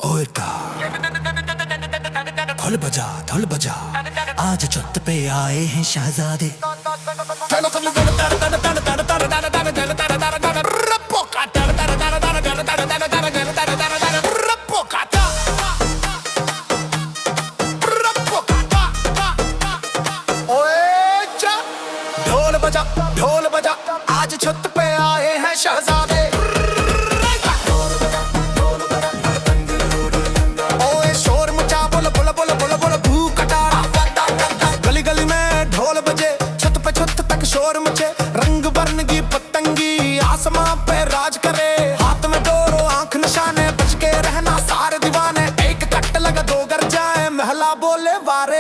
ओएटा ढोल बजा आज छत पे आए हैं शहजादे। ढोल बजा आज छत पे आए हैं शहजादे। ओए शोर मचा बोल बोल बोल बोल बोल भूख कटारा। गली गली में ढोल बजे छत पे छत तक शोर मचे। रंग बरन की पतंगी आसमां पे राज करे। हाथ में डोरो आंख निशाने बच के रहना सारे दीवाने। एक कट लगा दो गर जाए महला बोले वारे